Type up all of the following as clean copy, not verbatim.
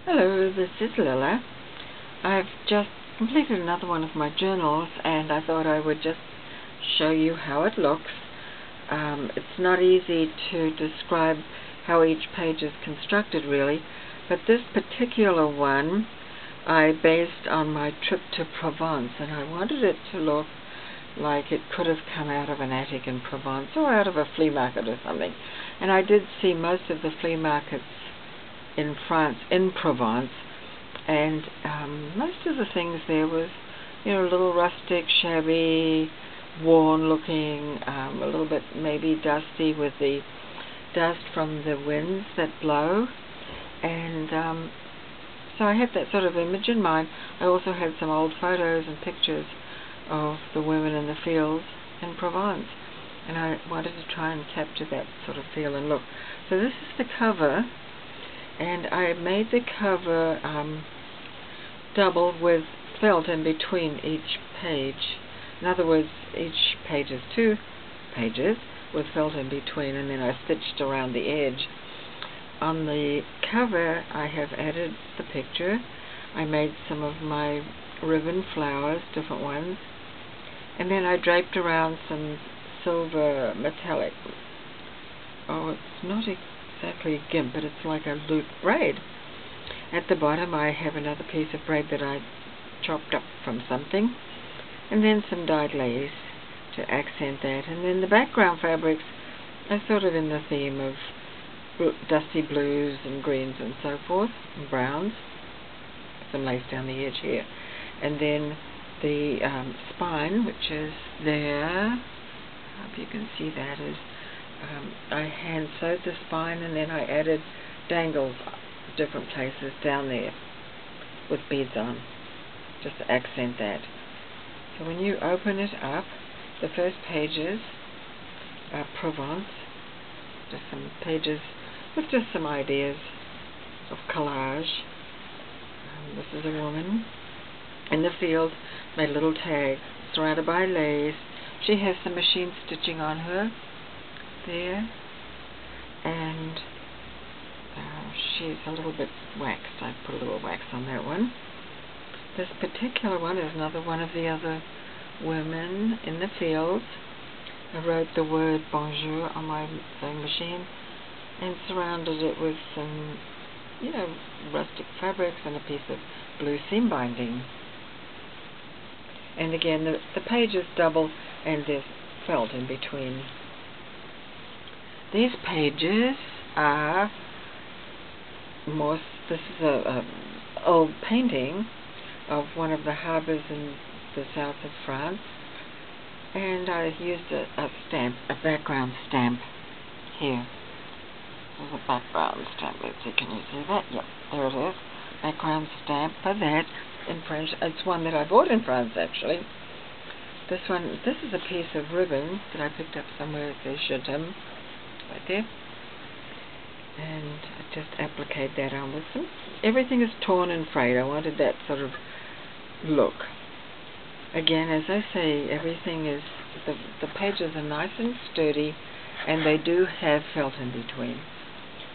Hello, this is Lila. I've just completed another one of my journals and I thought I would just show you how it looks. It's not easy to describe how each page is constructed really, but this particular one I based on my trip to Provence, and I wanted it to look like it could have come out of an attic in Provence or out of a flea market or something. And I did see most of the flea markets in France, in Provence, and most of the things there was, a little rustic, shabby, worn looking, a little bit maybe dusty with the dust from the winds that blow, and so I had that sort of image in mind. I also had some old photos and pictures of the women in the fields in Provence, and I wanted to try and capture that sort of feel and look. So this is the cover, and I made the cover doubled with felt in between each page. In other words, each page is 2 pages with felt in between, and then I stitched around the edge. On the cover I have added the picture. I made some of my ribbon flowers, different ones, and then I draped around some silver metallic, it's not exactly a gimp, but it's like a loop braid. At the bottom I have another piece of braid that I chopped up from something, and then some dyed lace to accent that, and then the background fabrics are sort of in the theme of dusty blues and greens and so forth, and browns, some lace down the edge here, and then the spine, which is there, I hope you can see that, is I hand sewed the spine, and then I added dangles different places down there with beads on, just to accent that. So when you open it up, the first pages are Provence, just some pages with just some ideas of collage. This is a woman in the field, made a little tag, surrounded by lace. She has some machine stitching on her there, and she's a little bit waxed. I put a little wax on that one. This particular one is another one of the other women in the fields. I wrote the word bonjour on my sewing machine and surrounded it with some, rustic fabrics and a piece of blue seam binding. And again, the pages double and there's felt in between. These pages are more, this is a old painting of one of the harbours in the south of France, and I used a background stamp here. There's a background stamp. Let's see, can you see that? Yep, there it is. Background stamp for that in French. It's one that I bought in France actually. This is a piece of ribbon that I picked up somewhere. It says Je t'aime right there. And I just appliqued that on with some. Everything is torn and frayed. I wanted that sort of look. Again, as I say, everything is, the pages are nice and sturdy, and they do have felt in between.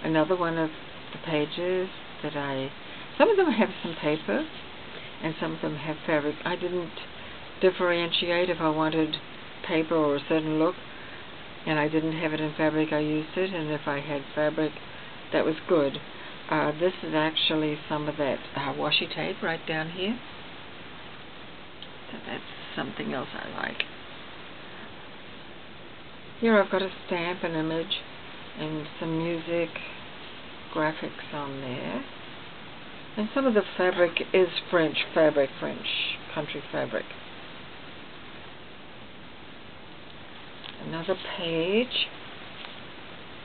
Another one of the pages that some of them have some paper, and some of them have fabric. I didn't differentiate if I wanted paper or a certain look, and I didn't have it in fabric, I used it, and if I had fabric, that was good. This is actually some of that washi tape right down here. So that's something else I like. Here I've got a stamp, an image, and some music graphics on there. And some of the fabric is French fabric, French country fabric. Another page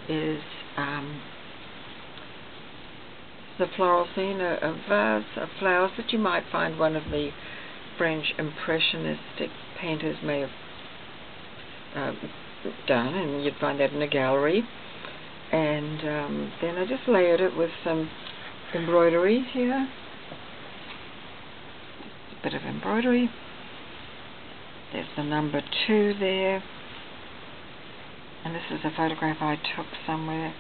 is the floral scene, a vase of flowers that you might find one of the French impressionistic painters may have done, and you'd find that in a gallery. And then I just layered it with some embroidery here. Just a bit of embroidery. There's the number 2 there. And this is a photograph I took somewhere.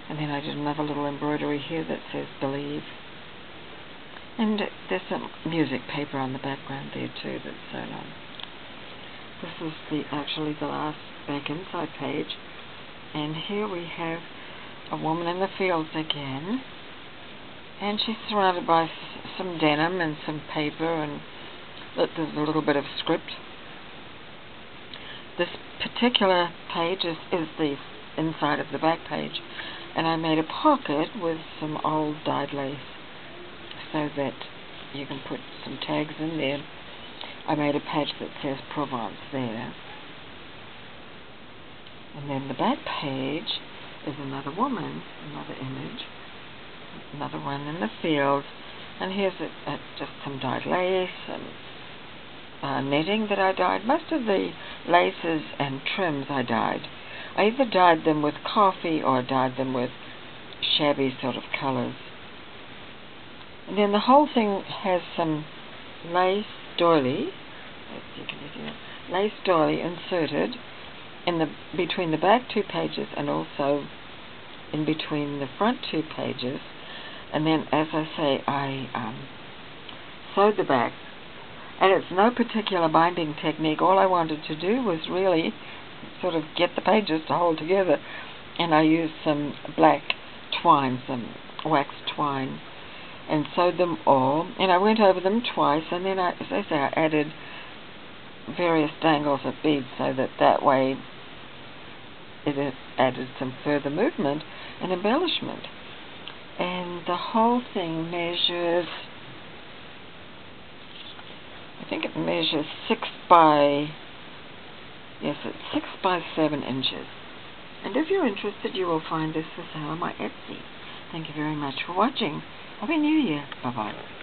And then I did another little embroidery here that says believe. And there's some music paper on the background there too that's sewn on. This is actually the last back inside page, and here we have a woman in the fields again, and she's surrounded by some denim and some paper, and there's a little bit of script. This particular page is the inside of the back page, and I made a pocket with some old dyed lace so that you can put some tags in there. I made a patch that says Provence there. And then the back page is another woman, another image, another one in the fields, and here's just some dyed lace and netting that I dyed. Most of the laces and trims I dyed. I either dyed them with coffee or dyed them with shabby sort of colours. And then the whole thing has some lace doily, lace doily inserted in between the back two pages and also in between the front two pages. And then, as I say, I sewed the back, and it's no particular binding technique. All I wanted to do was really sort of get the pages to hold together, and I used some black twine, some wax twine, and sewed them all, and I went over them twice, and then as I say, I added various dangles of beads so that way it added some further movement and embellishment. And the whole thing measures, I think it measures 6 by 7 inches. And if you're interested, you will find this for sale on my Etsy. Thank you very much for watching. Happy New Year. Bye-bye.